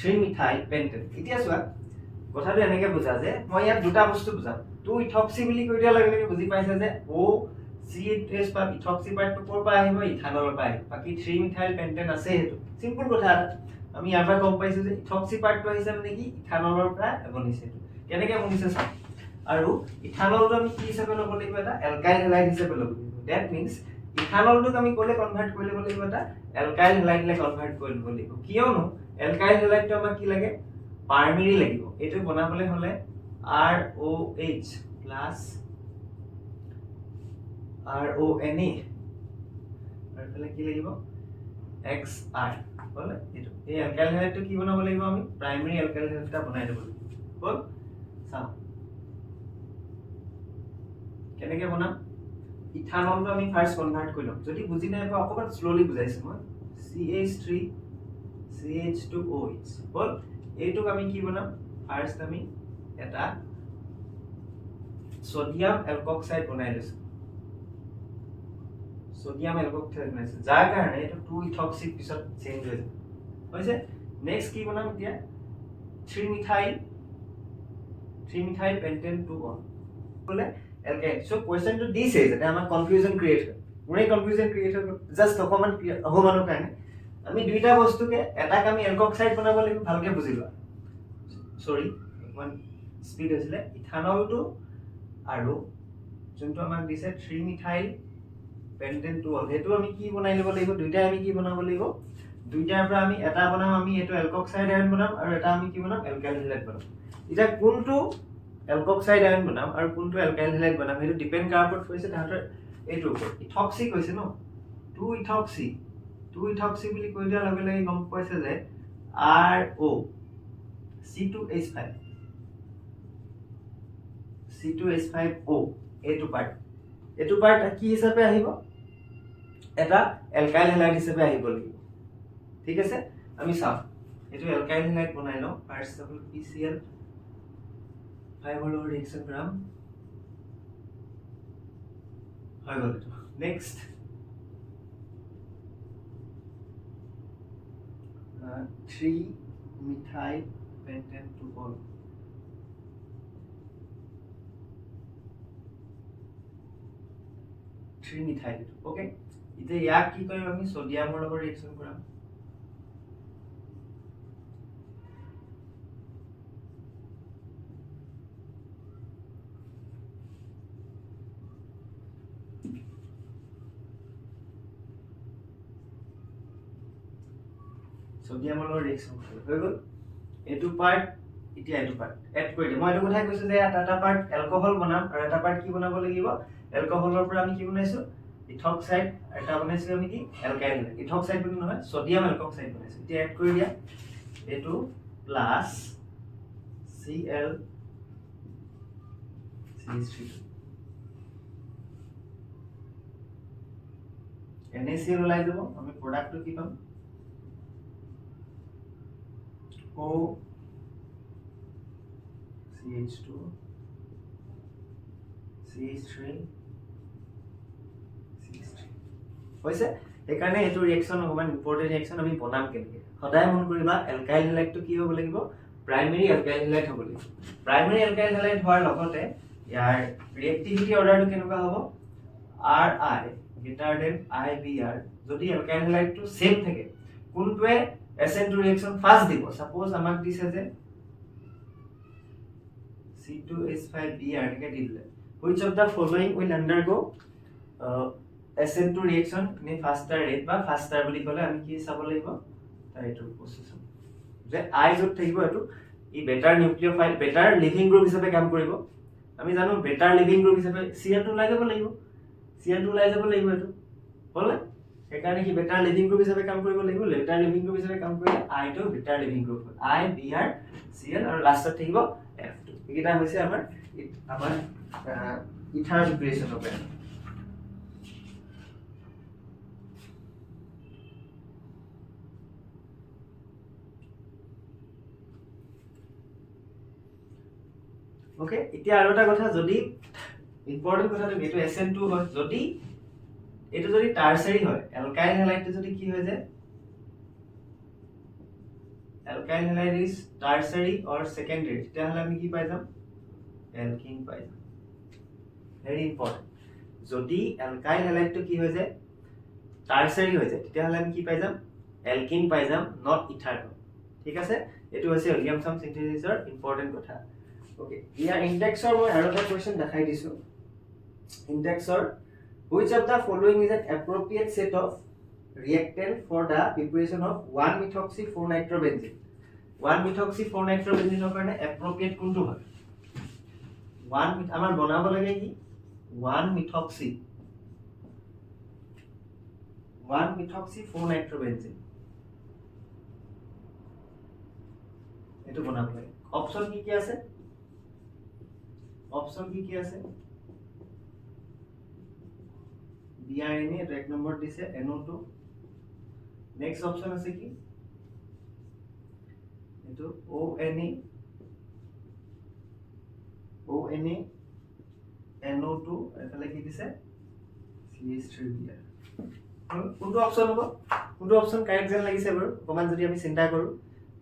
3 methyl pentane এতিয়া চোৱা কথাটো এনেকৈ বুজা যে মই ইয়াত দুটা বস্তু বুজাম 2 ethoxy বুলি কৈ দিয়া লগে লগে বুজি পাইছে যে O CH পাম ইথক্সি পাৰ্টটো ক'ৰ পৰা আহিব ইথানলৰ পৰা আহিব বাকি 3 মিথাইল পেন্টেন আছে হেতু সিম্পল কথা আমি ইয়াৰ পৰা গম পাইছো যে ইথক্সি পাৰ্টটো আহিছে মানে কি ইথানলৰ পৰা বনিছে কেনেকৈ বনিছে চাওক আৰু ইথানলটো আমি কি হিচাপে ল'ব লাগিব এটা এলকাইল হেলাইড হিচাপে ল'ব লাগিব দ্যাট মিন্স ইথানলটোক আমি ক'লে কনভাৰ্ট কৰি ল'ব লাগিব এটা এলকাইল হেলাইডলে কনভাৰ্ট কৰি ল'ব লাগিব কিয়নো এলকাইল হেলাইডটো আমাক কি লাগে পাৰমেৰি লাগিব এটো বনাবলৈ হলে ROH প্লাস RONA আৰু ফলে কি লাগিব XR হলে এটো এই এলকাইল হেলাইডটো কি বনাব লাগিব আমি প্ৰাইমাৰী এলকাইল হেলাইডটা বনাই দেব লাগিব হল চাও কেনেকৈ বনাম ইথানলটো আমি ফাৰ্স্ট কনভাৰ্ট কৰি লম যদি বুজি নাই পাও অকমান স্লোলি বুজাইছো মই CH3 CH2OH হল এইটোক আমি কি বনাম ফাৰ্স্ট আমি এটা সোডিয়াম এলকক্সাইড বনাই লৈছো সোডিয়াম এলকক্সাইড বনাইছো যাৰ কাৰণে এটো 2 ইথক্সিক পিছত চেঞ্জ হৈ যায় হৈছে নেক্সট কি বনাম এতিয়া 3 মিথাইল পেন্টেন 2 অন বলে এলকাইল সো কোৱেশ্চনটো দিছে যাতে আমাৰ কনফিউজন ক্ৰিয়েট হয় মোৰে কনফিউজন ক্ৰিয়েট হয় জাস্ট অকমান অহমানৰ কাৰণে আমি দুইটা বস্তুকে এটাক আমি এলকক্সাইড বনাব লাগিব ভালকে বুজি লোৱা সৰি অকমান স্পিড হৈছিলে ইথানলটো আৰু যোনটো আমাক দিছে 3 মিথাইল পেন্টেন 2 অল হেতু আমি কি বনাই লব লাগিব দুইটা আমি কি বনাব লাগিব দুইটাৰ পৰা আমি এটা বনাম আমি এটো এলকক্সাইড আয়ন বনাম আৰু এটা আমি কি বনাম এলকাইল হেলাইড বনাম এটা কোনটো এলকক্সাইড আয়ন বনাম আৰু কোনটো এলকাইল হেলাইড বনাম হেতু ডিপেন্ড কাৰ ওপৰত হৈছে তাহাতৰ এটো ওপৰত ইথক্সি কৈছে ন 2 ইথক্সি বুলি কৈ দিয়া লগে লগে গম পাইছে যে RO C2H5O এটো পাৰ্ট কি হিচাপে আহিব এটা এলকাইল হেলাইড হিচাপে আহিব লাগিব ঠিক আছে আমি চাও এটো এলকাইল হেলাইড বনাই লও ফাৰ্স্ট অফ অল PCl 5 হল ৰিঅ্যাকশন গ্রাম হৈ গল এটো next 3 methyl pentane 2 ol methyl okay ইতে ইয়াক কি কৰিম আমি সোডিয়ামৰ লগত ৰিঅ্যাকশন কৰাম সোডিয়ামৰ লগত ৰিঅ্যাকশন হৈ গল এটো পাৰ্ট এতিয়া এটো পাৰ্ট এড কৰি দিম মই এটো কথা কৈছো যে এটা পাৰ্ট এলকহল বনাম আৰু এটা পাৰ্ট কি বনাব লাগিব এলকহলৰ পৰা আমি কি বনাইছো ইথক্সাইড এটা বনাইছো আমি কি এলকাইল ইথক্সাইড বুলি নহয় সোডিয়াম এলকক্সাইড বনাইছো এতিয়া এড কৰি দিয়া এটো প্লাস Cl CH3 NaCl ওলাই যাব আমি প্ৰডাক্টটো কি পাম O CH2 CH3 হৈছে একাৰণে এটো ৰিঅ্যাকশন অকমান ইম্পৰ্টেন্ট ৰিঅ্যাকশন আমি বনাম কেনেকৈ সদায় মন কৰিবা এলকাইল হেলাইডটো কি হ'ব লাগিব প্ৰাইমাৰী এলকাইল হেলাইড হ'ব লাগিব প্ৰাইমাৰী এলকাইল হেলাইড হোৱাৰ লগতে ইয়াৰ ৰিঅ্যাক্টিভিটি অৰ্ডাৰটো কেনেকুৱা হ'ব RI greater than IBR যদি এলকাইল হেলাইডটো সেম থাকে কোনটোৱে SN2 ৰিঅ্যাকশন ফাৰ্স্ট দিব সাপোজ আমাক দিছে যে C2H5Br কে দিলে which of the following will undergo SN2 reaction in a faster rate বা faster বুলি ক'লে আমি কি চাব লাগিব তাৰ এটো পজিশন যে I যত থাকিব এটো ই better nucleophile better leaving group হিচাপে কাম কৰিব আমি জানো বেটাৰ লিভিং গ্ৰুপ হিচাপে Cl2 ওলাই যাব লাগিব এটো হলে একাৰণে কি বেটাৰ লিভিং গ্ৰুপ হিচাপে কাম কৰিব লাগিব বেটাৰ লিভিং গ্ৰুপ হিচাপে কাম কৰিলে I টো better leaving group I Br Cl আৰু লাষ্টত থাকিব F2 এইটা হৈছে আমাৰ ইথানল ইকুয়েশন হবে ওকে এতিয়া আৰু এটা কথা যদি ইম্পৰ্টেন্ট কথাটো এটো SN2 হয় যদি এটো যদি টারসারি হয় অ্যালকাইল হ্যালাইডটো যদি কি হৈ যায় alkyl halide is tertiary or secondary তেতিয়াহলে আমি কি পাই যাম অ্যালকিন পাই যাম ভেরি ইম্পর্টেন্ট যদি অ্যালকাইল হ্যালাইডটো কি হৈ যায় টাৰ্চাৰি হৈ যায় তেতিয়াহ'লে আমি কি পাই যাম এলকিন পাই যাম নট ইথাৰ ঠিক আছে এটো হৈছে উইলিয়ামছন সিনথেসিসৰ ইম্পৰ্টেন্ট কথা ওকে ইয়াৰ ইনডেক্সৰ মই আৰু এটা কোৱেশ্চন দেখাই দিছো ইনডেক্সৰ which of the following is an appropriate set of reactant for the preparation of 1-methoxy 4-nitrobenzene 1-methoxy 4-nitrobenzene কাৰণে appropriate কোনটো হয় 1 আমাৰ বনাব লাগে কি 1-methoxy 4-nitrobenzene এটো বনাব লাগে অপচন কি আছে অপচন কি আছে DRNA এটা এক নম্বৰ দিছে NO2 নেক্সট অপচন আছে কি এটো ONA NO2 এফালে কি দিছে CH3Br কোনটো অপচন হ'ব কোনটো অপচন কাৰেক্ট যেন লাগিছে বাৰু কমান যদি আমি চিন্তা কৰো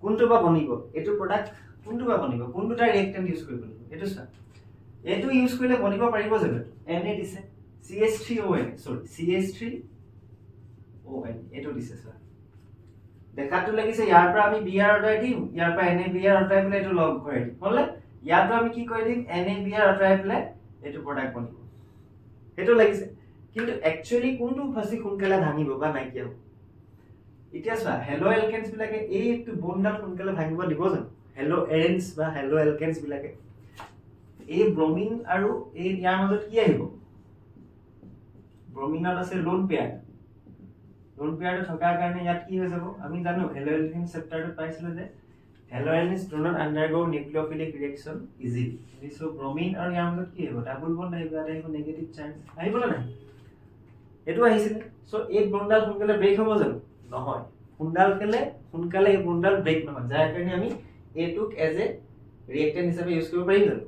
কোনটো বা বনিব এটো প্ৰডাক্ট কোনটো বা বনিব কোনটোটা ৰিয়েক্টেন্ট ইউজ কৰিব লাগিব এটো চা এটো ইউজ কৰিলে বনিব পাৰিব জানো Na দিছে CH3ON sorry CH3ON এটো দিছে স্যাৰ দেখাটো লাগিছে ইয়াৰ পৰা আমি Br অটাই দিম ইয়াৰ পৰা NaBr অটাই পেলে এটো লগ কৰি দিম হলে ইয়াৰ পৰা আমি কি কৰি দিম NaBr অটাই পেলে এটো প্ৰডাক্ট বনিব এটো লাগিছে কিন্তু একচুয়ালি কোনটো ফাসি খুনকালে ভাঙিব বা নাইকিয়া হ'ব এতিয়া চা হেলো এলকেনস বিলাকে এইটো বন্ডাল খুনকালে ভাঙিব দিব জানো হেলো এৰেন্স বা হেলো এলকেনস বিলাকে এই ব্ৰোমিন আৰু এই ইয়াৰ মাজত কি আহিব ব্ৰোমিনত আছে লোন পেয়াৰ থকাৰ কাৰণে ইয়াত কি হৈ যাব আমি জানো হেলোএলকেন চেপ্টাৰটো পাইছিলো যে হেলোএলকেনস do not undergo nucleophilic reaction easily so bromine আৰু ইয়াৰ মাজত কি হ'ব ডাবল বন্ড আহিব এটা আহিব নেগেটিভ চাৰ্জ আহিব না নাই এটো আহিছিল সো এই বন্ডাল সোনকালে ব্ৰেক হ'ব জানো নহয় সোনকালে এই বন্ডাল ব্ৰেক নহয় যাৰ কাৰণে আমি এটুক এজ এ ৰিয়েক্টেন্ট হিচাপে ইউজ কৰিব পাৰিম জানো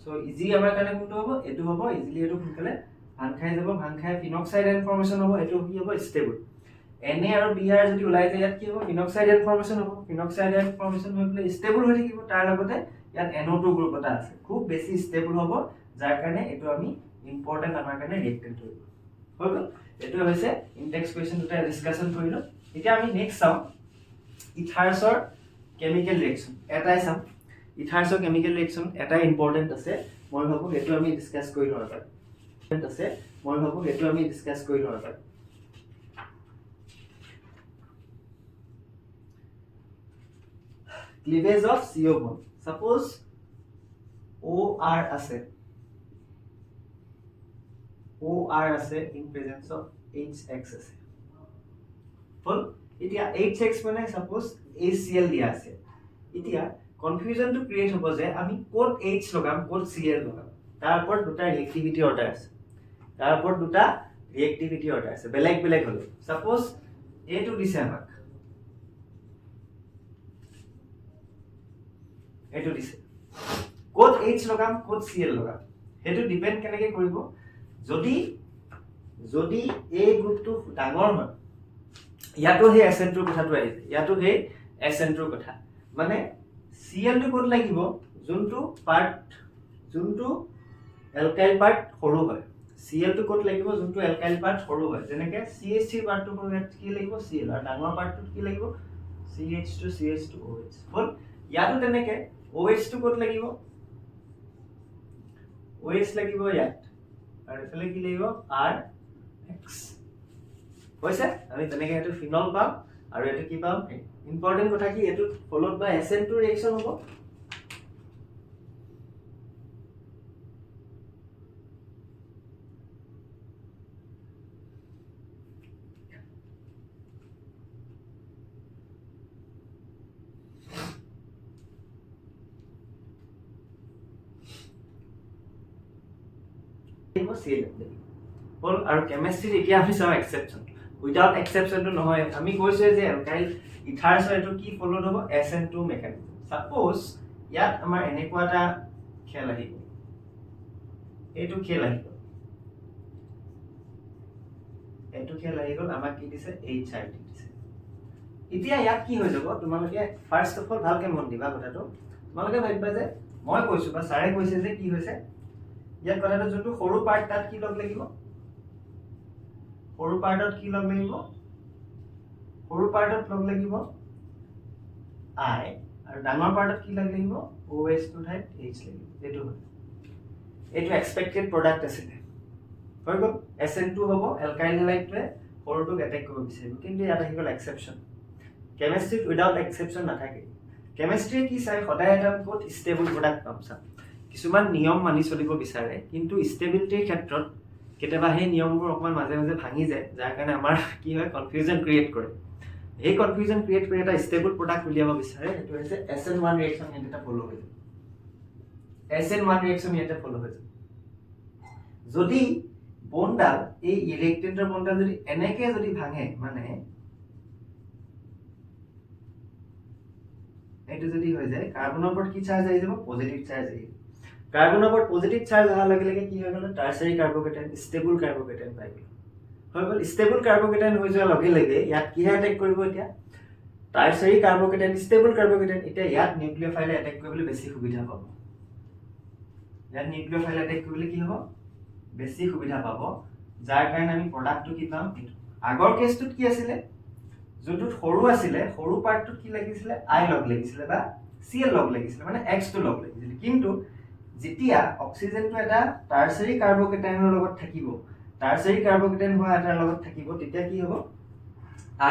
সো ইজি আমাৰ কাৰণে কোনটো হ'ব এটো হ'ব ইজিলি এটো সোনকালে ভাং খাই যাব ভাং খাই ফিনক্সাইড এন্ড ফৰ্মেশন হ'ব এটো কি হ'ব ষ্টেবল Na আৰু Br যদি ওলাই যায় ইয়াত কি হ'ব ফিনক্সাইড এন্ড ফৰ্মেশন হ'ব ফিনক্সাইড এন্ড ফৰ্মেশন হৈ পেলাই ষ্টেবল হৈ থাকিব তাৰ লগতে ইয়াত NO2 গ্ৰুপ এটা আছে খুব বেছি ষ্টেবল হ'ব যাৰ কাৰণে এটো আমি ইম্পৰ্টেন্ট আমাৰ কাৰণে ৰিয়েক্টেন্ট হৈ গ'ল এটো হৈছে ইনডেক্স কোৱেশ্চন দুটা ডিসকাশন কৰিলো এতিয়া আমি নেক্সট চাও ইথাৰছৰ কেমিক্যাল ৰিঅ্যাকশন এটাই চাম ইথাৰছৰ কেমিক্যাল ৰিঅ্যাকশন এটা ইম্পৰ্টেন্ট আছে মই ভাবো এটো আমি ডিসকাস কৰি লওঁ এটা cleavage of CO bond suppose OR আছে in presence of HX আছে ফুল এতিয়া HX মানে suppose HCl দিয়া আছে এতিয়া কনফিউজন টু ক্ৰিয়েট হ'ব যে আমি কোড H লগাম কোড Cl লগাম তাৰ ওপৰত দুটা ৰিএক্টিভিটি অৰ্ডাৰ আছে বেলেগ হলো suppose A2 দিছে আমাক এটো দিছে কোড H লগাম কোড Cl লগাম হেতু ডিপেন্ড কেনেকে কৰিব যদি A গ্ৰুপটো ডাঙৰ হয় ইয়াতো হে এসেন্ট্ৰৰ কথাটো আহিছে ইয়াতো হে এসেন্ট্ৰৰ কথা মানে Cl টো কোড লাগিব যোনটো এলকাইল পাৰ্ট সৰু হয় Cl টো কোড লাগিব যোনটো এলকাইল পাৰ্ট সৰু হয় যেনেকে CH3 পাৰ্টটো কি লাগিব Cl আৰু ডাঙৰ পাৰ্টটো কি লাগিব CH2OH হল ইয়াতো তেনেকে OH টো কোড লাগিব OH লাগিব ইয়াত আৰু এফালে কি লাগিব RX হৈছে আমি তেনেকে এটো ফিনল পাম আৰু এটো কি পাম ইম্পৰ্টেন্ট কথা কি এটো ফলোড বাই SN2 ৰিঅ্যাকশন হ'ব হল আৰু কেমিস্ট্রি এতিয়া আমি চাও এক্সেপশন উইদাউট এক্সেপশন তো নহয় আমি কৈছে যে এলকাইল ইথাৰছ এটো কি ফলোড হ'ব SN2 মেকানিজম সাপোজ ইয়াত আমাৰ এনেকুৱা এটা খেল আহিব এটো খেল আহি গল আমাক কি দিছে HI দিছে এতিয়া ইয়াত কি হৈ যাব তোমালোকে ফাৰ্স্ট অফ অল ভালকে মন দিবা কথাটো তোমালোকে ভাবিবা যে মই কৈছো বা সাৰে কৈছে যে কি হৈছে ইয়াত কথাটো যোনটো সৰু পাৰ্ট তাত কি লগ লাগিব সৰু পাৰ্টত কি লগ লাগিব সৰু পাৰ্টত লগ লাগিব I আৰু ডাঙৰ পাৰ্টত কি লগ লাগিব OH টো ঠাইত H লাগিব এটো হয় এটো এক্সপেক্টেড প্ৰডাক্ট আছিল হৈ গল SN2 হ'ব এলকাইল হাইড্ৰাইডে সৰুটোক এটেক কৰিব বিচাৰিব কিন্তু ইয়াত আহি গল এক্সেপচন কেমিষ্ট্ৰিত উইদাউট এক্সেপচন নাথাকে কেমিষ্ট্ৰি কি চাই সদায় এটা বহুত ষ্টেবল প্ৰডাক্ট পাম চাম কিছুমান নিয়ম মানি চলিব বিচাৰে কিন্তু ষ্টেবিলিটিৰ ক্ষেত্ৰত কেতিয়াবা সেই নিয়মবোৰ অকমান মাজে মাজে ভাঙি যায় যাৰ কাৰণে আমাৰ কি হয় কনফিউজন ক্ৰিয়েট কৰে এই কনফিউজন ক্ৰিয়েট কৰি এটা ষ্টেবল প্ৰডাক্ট উলিয়াব বিচাৰে সেইটো হৈছে SN1 ৰিঅ্যাকচন এটা ফলো হৈ যায় SN1 ৰিঅ্যাকচন এটা ফলো হৈ যায় যদি বন্ডাল এই ইলেক্ট্ৰনৰ বন্ডাল যদি এনেকে যদি ভাঙে মানে এটো যদি হৈ যায় কাৰ্বনৰ ওপৰত কি চাৰ্জ আহি যাব পজিটিভ চাৰ্জ আহি কাৰ্বনৰ ওপৰত পজিটিভ চাৰ্জ অহাৰ লগে লগে কি হৈ গ'ল টাৰচাৰী কাৰ্বকেটাইন ষ্টেবল কাৰ্বকেটাইন পাই গ'ল হৈ গ'ল ষ্টেবল কাৰ্বকেটাইন হৈ যোৱাৰ লগে লগে ইয়াত কি এটেক কৰিব এতিয়া টাৰচাৰী কাৰ্বকেটাইন ষ্টেবল কাৰ্বকেটাইন এতিয়া ইয়াত নিউক্লিওফাইলে এটেক কৰিবলৈ বেছি সুবিধা পাব ইয়াত নিউক্লিওফাইলে এটেক কৰিবলৈ কি হ'ব বেছি সুবিধা পাব যাৰ কাৰণে আমি প্ৰডাক্টটো কি পাম আগৰ কেছটোত কি আছিল যোনটো সৰু আছিল সৰু পাৰ্টটো কি লাগিছিল I লগ লাগিছিল বা Cl লগ লাগিছিল মানে X টো লগ লাগিছিল কিন্তু যেতিয়া অক্সিজেনটো এটা টাৰচাৰী কাৰ্বকেটাইনৰ লগত থাকিব টাৰচাৰী কাৰ্বকেটাইন হোৱা এটাৰ লগত থাকিব তেতিয়া কি হ'ব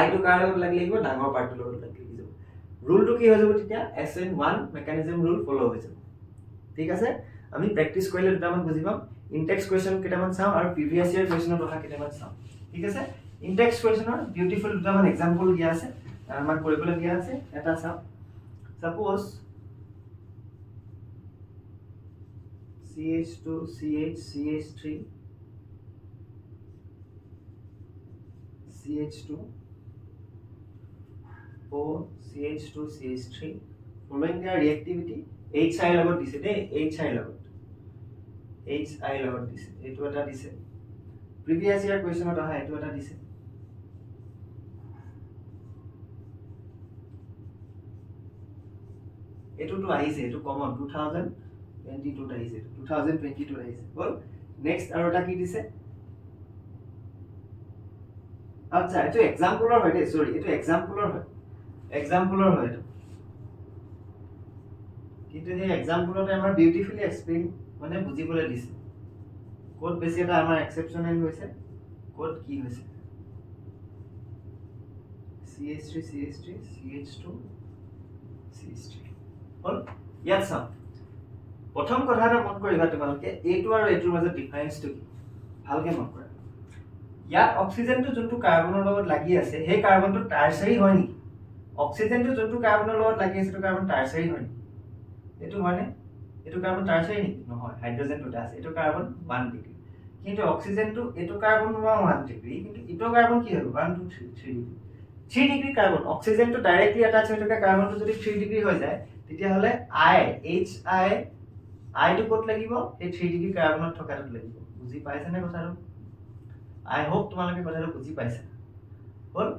I টো কাৰ লগত লাগি লাগিব ডাঙৰ পাৰ্টটোৰ লগত লাগি যাব ৰুলটো কি হৈ যাব তেতিয়া SN1 মেকানিজম ৰুল ফলো হৈ যাব ঠিক আছে আমি প্ৰেক্টিস কৰিলে দুটামান বুজি পাম ইনটেক্স কোৱেশ্চন কেইটামান চাও আৰু প্ৰিভিয়াস ইয়াৰ কোৱেশ্চনৰ কথা কেইটামান চাও ঠিক আছে ইনটেক্স কোৱেশ্চনৰ বিউটিফুল দুটামান এক্সাম্পল দিয়া আছে আমাক কৰিবলৈ দিয়া আছে এটা চাও suppose CH2 CH CH3 CH2 O CH2 CH3 following their reactivity HI লগত দিছে দে HI লগত দিছে এটো এটা দিছে প্ৰিভিয়াস ইয়াৰ কোৱেশ্চনত আহা এটো এটা দিছে এটোটো আহিছে এটো কমন 2022 আহিছে 2022 আহিছে বল নেক্সট আৰু এটা কি দিছে আচ্ছা এটো এক্সাম্পলৰ হয় দে সৰি এটো এক্সাম্পলৰ হয় এটো কিন্তু এই এক্সাম্পলতে আমাৰ বিউটিফুলি এক্সপ্লেইন মানে বুজিবলৈ দিছে কোড বেছি এটা আমাৰ এক্সেপচনেল হৈছে কোড কি হৈছে CH3 CH3 CH2 CH3 হল ইয়াত চাও প্ৰথম কথাটা মন কৰিবা তোমালোকে এইটো আৰু এইটোৰ মাজত ডিফাৰেন্সটো কি ভালকে মন কৰা ইয়াত অক্সিজেনটো যোনটো কাৰ্বনৰ লগত লাগি আছে সেই কাৰ্বনটো টাৰচাৰী হয় নেকি অক্সিজেনটো যোনটো কাৰ্বনৰ লগত লাগি আছে সেইটো কাৰ্বন টাৰচাৰী হয় নেকি এটো মানে এটো কাৰ্বন টাৰচাৰী নেকি নহয় হাইড্ৰোজেনটো আছে এটো কাৰ্বন 1 ডিগ্ৰী কিন্তু অক্সিজেনটো এটো কাৰ্বন 1 ডিগ্ৰী কিন্তু ইটো কাৰ্বন কি হ'ব 1 2 3 ডিগ্ৰী 3 ডিগ্ৰী কাৰ্বন অক্সিজেনটো ডাইৰেক্টলি অ্যাটাচ হৈ থকা কাৰ্বনটো যদি 3 ডিগ্ৰী হৈ যায় তেতিয়া হলে I টো কত লাগিব এই 3 ডিগ্ৰী কাৰ্বনত থকাটো লাগিব বুজি পাইছা নে কথাটো I hope তোমালোকে কথাটো বুজি পাইছা হল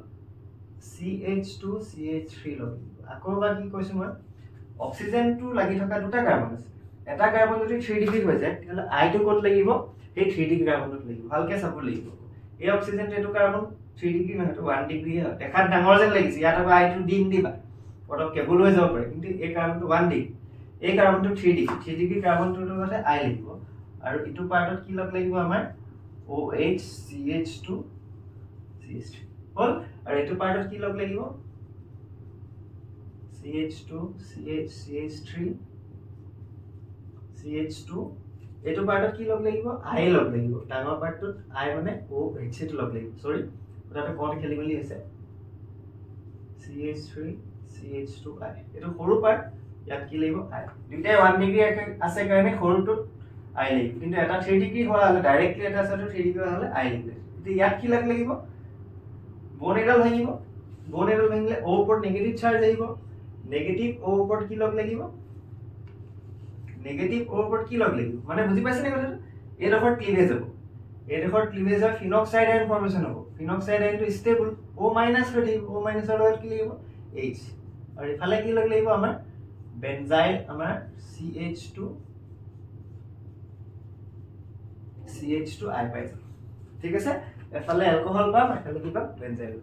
CH2 CH3 লাগিব আকৌ বা কি কৈছো মই অক্সিজেনটো লাগি থকা দুটা কাৰ্বন আছে এটা কাৰ্বন যদি 3 ডিগ্ৰী হৈ যায় তেতিয়াহলে I টো কত লাগিব এই 3 ডিগ্ৰী কাৰ্বনত লাগিব ভালকে চাব লাগিব এই অক্সিজেনটো এটো কাৰ্বন 3 ডিগ্ৰী নহয় তো 1 ডিগ্ৰী হয় দেখাত ডাঙৰ যেন লাগিছে ইয়াত আকৌ I টো দিন দিবা পটক কেবল হৈ যাব পাৰে কিন্তু এই কাৰ্বনটো 1 ডিগ্ৰী এই কাৰ্বনটো 3 ডিগ্ৰী কাৰ্বনটোৰ লগতে I লাগিব আৰু ইটো পাৰ্টত কি লগ লাগিব আমাৰ OH CH2 CH3 হল আৰু ইটো পাৰ্টত কি লগ লাগিব CH2 CH CH3 CH2 এটো পাৰ্টত কি লগ লাগিব I লগ লাগিব ডাঙৰ পাৰ্টত I মানে OH টো লগ লাগিব সৰি ওটাতে কোন খেলিমেলি হৈছে CH3 CH2I এটো সৰু পাৰ্ট ইয়াত কি লাগিব I দুটাই 1 ডিগ্ৰী আছে কাৰণে সৰুটো I লাগিব কিন্তু এটা 3 ডিগ্ৰী হোৱা হলে ডাইৰেক্টলি এটা আছে 3 ডিগ্ৰী হলে I লাগিব এতিয়া ইয়াত কি লাগিব বোন এডাল ভাঙিলে O ওপৰত নেগেটিভ চাৰ্জ আহিব নেগেটিভ O ওপৰত কি লগ লাগিব নেগেটিভ O ওপৰত কি লগ লাগিব মানে বুজি পাইছেনে কথাটো এডোখৰ ক্লিভেজ হ'ব এডোখৰ ক্লিভেজৰ ফিনক্সাইড আয়ন ফৰ্মেশন হ'ব ফিনক্সাইড আয়নটো ষ্টেবল O- হৈ থাকিব O- ৰ লগত কি লাগিব H আৰু ইফালে কি লগ লাগিব আমাৰ বেনজাইল আমাৰ CH2I পাইছে ঠিক আছে এফালে এলকহল পাম এফালে কি পাম বেনজাইল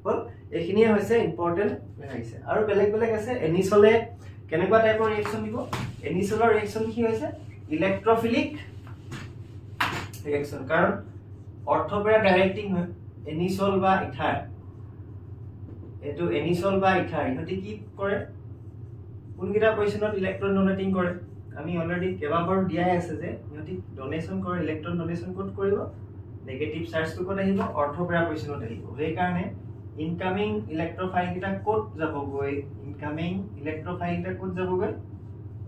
হল এইখিনিয়ে হৈছে ইম্পৰ্টেণ্ট আহিছে আৰু বেলেগ বেলেগ আছে এনিছলে কেনেকুৱা টাইপৰ ৰিয়েকচন দিব এনিছলৰ ৰিয়েকচন কি হৈছে ইলেক্ট্ৰফিলিক ৰিয়েকচন কাৰণ অৰ্থপেৰা ডাইৰেক্টিং হয় এনিছল বা ইথাৰ এটো এনিছল বা ইথাৰ ইহঁতি কি কৰে কোনকেইটা পজিশনত ইলেক্ট্ৰন ডোনেটিং কৰে আমি অলৰেডি কেইবাবাৰ দিয়াই আছে যে ইহঁতি ডোনেশন কৰে ইলেক্ট্ৰন ডোনেশন ক'ত কৰিব নেগেটিভ চাৰ্জটো ক'ত আহিব অৰ্থপেৰা পজিশনত আহিব সেই কাৰণে ইনকামিং ইলেক্ট্ৰফাইল কিটা ক'ত যাবগৈ ইনকামিং ইলেক্ট্ৰফাইল কিটা ক'ত যাবগৈ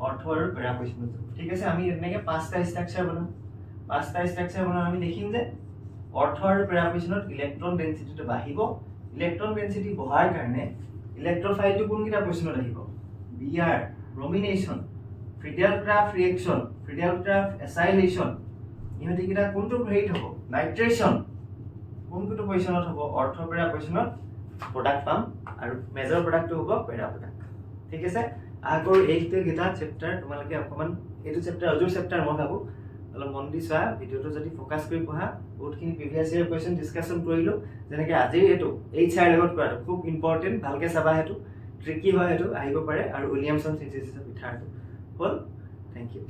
অৰ্থ আৰু পেৰা পজিশনত ঠিক আছে আমি এনেকৈ পাঁচটা ষ্ট্ৰাকচাৰ বনাম আমি দেখিম যে অৰ্থ আৰু পেৰা পজিশনত ইলেক্ট্ৰন ডেনসিটিটো বাঢ়িব ইলেক্ট্ৰন ডেনসিটি বঢ়াৰ কাৰণে ইলেক্ট্ৰফাইলটো কোনকেইটা পজিশনত আহিব বিআৰ ব্ৰমিনেশন ফ্ৰিডেলক্ৰাফ ৰিয়েকচন ফ্ৰিডেলক্ৰাফ এসাইলেশন ইহঁতি কিটা কোনটো হেৰিত হ'ব নাইট্ৰেশন কোনটো পজিশনত হ'ব অৰ্থপেৰা পজিশনত প্ৰডাক্ট পাম আৰু মেজৰ প্ৰডাক্টটো হ'ব পেৰা প্ৰডাক্ট ঠিক আছে আগৰ এইটো গিটা চেপ্টাৰ তোমালোকে অকমান এইটো চেপ্টাৰ অজুৰ চেপ্টাৰ মই ভাবো অলপ মন দি চোৱা ভিডিওটো যদি ফোকাস কৰি পঢ়া বহুতখিনি প্ৰিভিয়াস ইয়াৰ কোৱেশ্চন ডিসকাশন কৰিলো যেনেকৈ আজি এইটো এইচআৰ লগত কৰাটো খুব ইম্পৰ্টেন্ট ভালকে চাবা হেতু ট্ৰিকি হয় হেতু আহিব পাৰে আৰু উইলিয়ামসন সিনথেসিস অফ ইথাৰটো হল থ্যাংক ইউ